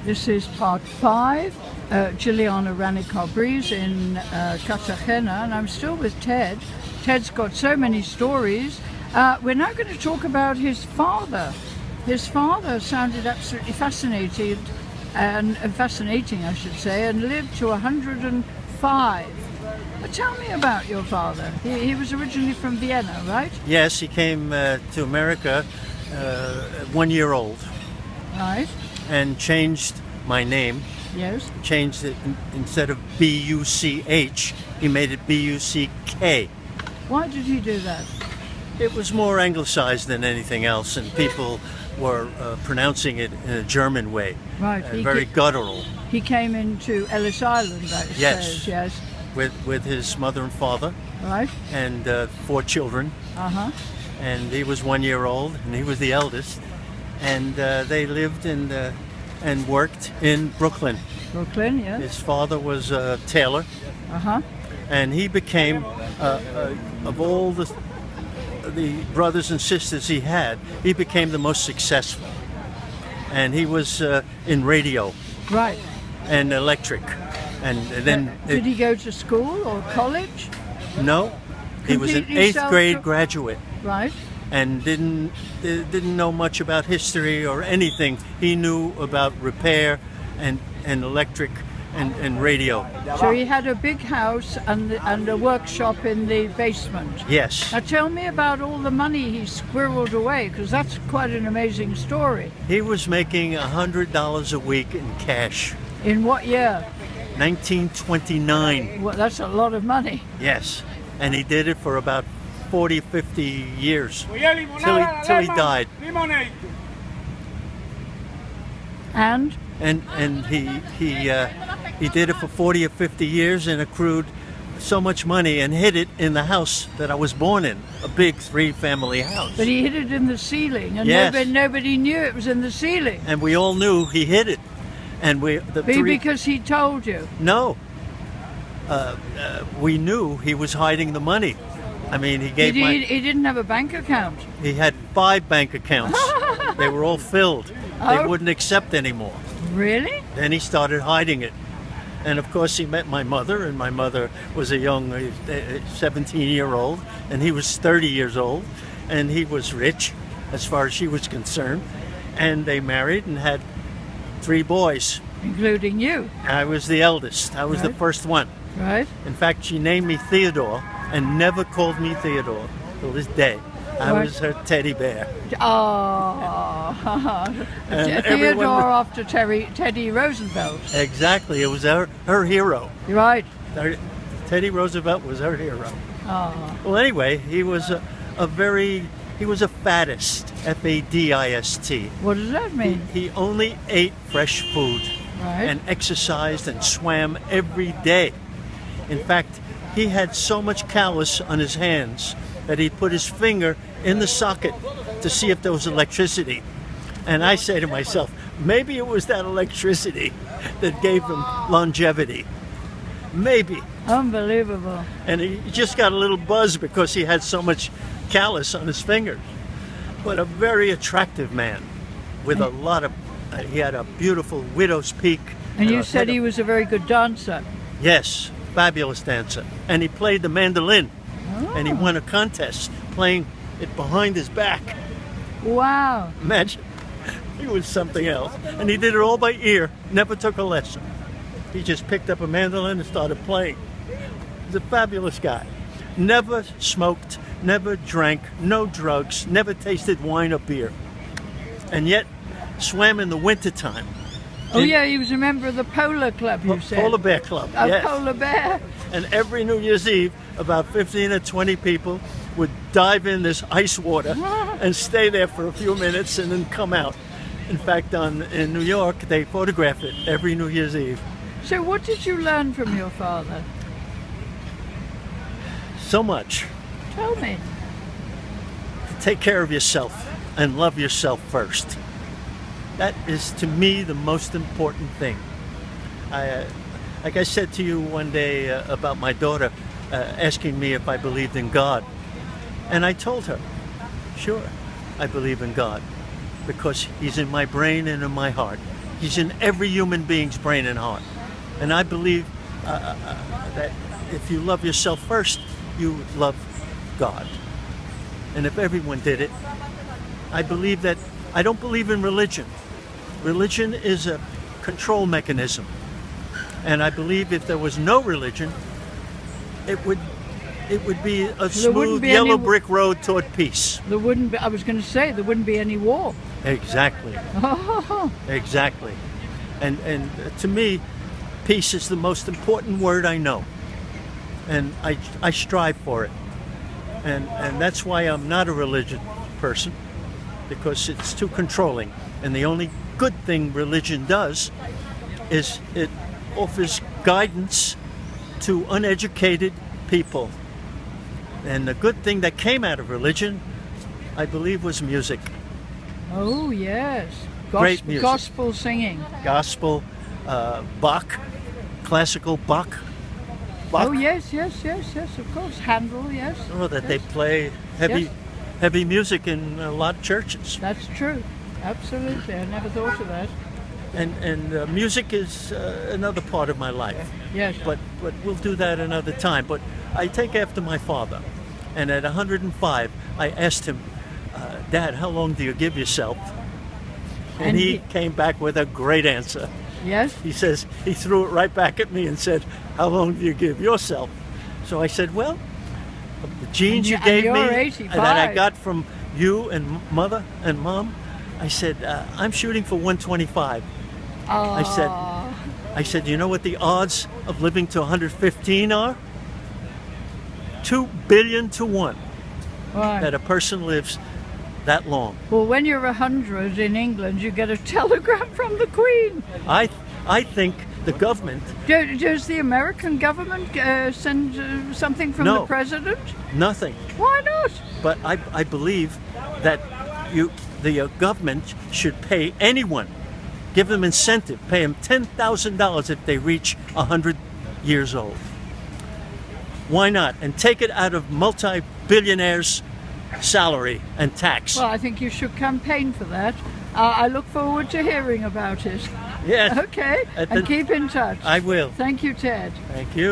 This is part 5, Jilliana Ranicar-Breese in Cartagena, and I'm still with Ted. Ted's got so many stories. We're now going to talk about his father. His father sounded absolutely fascinating, I should say, and lived to 105. Tell me about your father. He was originally from Vienna, right? Yes, he came to America 1 year old. Right. And changed my name. Yes. Changed it instead of B-U-C-H, he made it B-U-C-K. Why did he do that? It was more anglicized than anything else, and people were pronouncing it in a German way. Right. Very guttural. He came into Ellis Island, I suppose, yes. With his mother and father. Right. And 4 children. Uh-huh. And he was 1 year old, and he was the eldest. And they lived and worked in Brooklyn. Brooklyn, yes. His father was a tailor. Uh-huh. And he became, of all the brothers and sisters he had, he became the most successful. And he was in radio. Right. And electric. And then... did he go to school or college? No. He was an 8th grade graduate. Right. And didn't know much about history or anything. He knew about repair and electric and radio. So he had a big house and a workshop in the basement. Yes. Now tell me about all the money he squirreled away, because that's quite an amazing story. He was making $100 a week in cash. In what year? 1929. Well, that's a lot of money. Yes. And he did it for about 40, 50 years till he died. And he did it for 40 or 50 years and accrued so much money and hid it in the house that I was born in, a big 3-family house. But he hid it in the ceiling, and yes. nobody knew it was in the ceiling. And we all knew he hid it. And because he told you? No. We knew he was hiding the money. I mean, he didn't have a bank account. He had 5 bank accounts. They were all filled. Oh. They wouldn't accept anymore. Really? Then he started hiding it. And of course he met my mother, and my mother was a young 17-year-old, and he was 30 years old, and he was rich as far as she was concerned. And they married and had 3 boys. Including you. I was the eldest. I was the first one. Right. In fact, she named me Theodore and never called me Theodore till this day. I was her teddy bear. Oh. Theodore after Teddy Roosevelt. Exactly. It was her hero. Right. Teddy Roosevelt was her hero. Oh. Well, anyway, he was he was a faddist, F-A-D-I-S-T. What does that mean? He only ate fresh food. Right. And exercised and swam every day. In fact, he had so much callus on his hands that he put his finger in the socket to see if there was electricity. And I say to myself, maybe it was that electricity that gave him longevity. Maybe. Unbelievable. And he just got a little buzz because he had so much callus on his fingers. But a very attractive man with a lot of... he had a beautiful widow's peak. And you said he was a very good dancer. Yes, fabulous dancer. And he played the mandolin. Oh. And he won a contest playing it behind his back. Wow. Imagine. He was something else. And he did it all by ear, never took a lesson. He just picked up a mandolin and started playing. He's a fabulous guy. Never smoked, never drank, no drugs, never tasted wine or beer. And yet swam in the wintertime. Oh yeah, he was a member of the Polar Club, you said. Polar Bear Club, yes. Polar Bear. And every New Year's Eve, about 15 or 20 people would dive in this ice water and stay there for a few minutes and then come out. In fact, in New York, they photograph it every New Year's Eve. So what did you learn from your father? So much. Tell me. Take care of yourself and love yourself first. That is, to me, the most important thing. Like I said to you one day about my daughter asking me if I believed in God. And I told her, sure, I believe in God, because he's in my brain and in my heart. He's in every human being's brain and heart. And I believe that if you love yourself first, you love God. And if everyone did it, I believe that I don't believe in religion. Religion is a control mechanism. And I believe if there was no religion, it would be a smooth yellow brick road toward peace. There wouldn't be, I was going to say, there wouldn't be any war. Exactly. Exactly. And to me, peace is the most important word I know. And I strive for it. And that's why I'm not a religion person, because it's too controlling. And the only good thing religion does is it offers guidance to uneducated people. And the good thing that came out of religion, I believe, was music. Oh, yes. Great music. Gospel singing. Gospel, Bach, classical Bach. Oh, yes, of course. Handel, yes. Oh, that they play heavy music in a lot of churches. That's true. Absolutely. I never thought of that. And music is another part of my life. Yes. But we'll do that another time. But I take after my father. And at 105, I asked him, Dad, how long do you give yourself? And he came back with a great answer. Yes? He says, he threw it right back at me and said, how long do you give yourself? So I said, well, the genes you gave me 85. that I got from you and mother and mom, I said, I'm shooting for 125. I said, you know what the odds of living to 115 are? 2 billion to 1 that a person lives that long. Well, when you're 100 in England, you get a telegram from the Queen. I think the government... Does the American government send something from the president? Nothing. Why not? But I believe that the government should pay anyone, give them incentive, pay them $10,000 if they reach 100 years old. Why not? And take it out of multi-billionaires' salary and tax. Well, I think you should campaign for that. I look forward to hearing about it. Yes. Okay. And keep in touch. I will. Thank you, Ted. Thank you.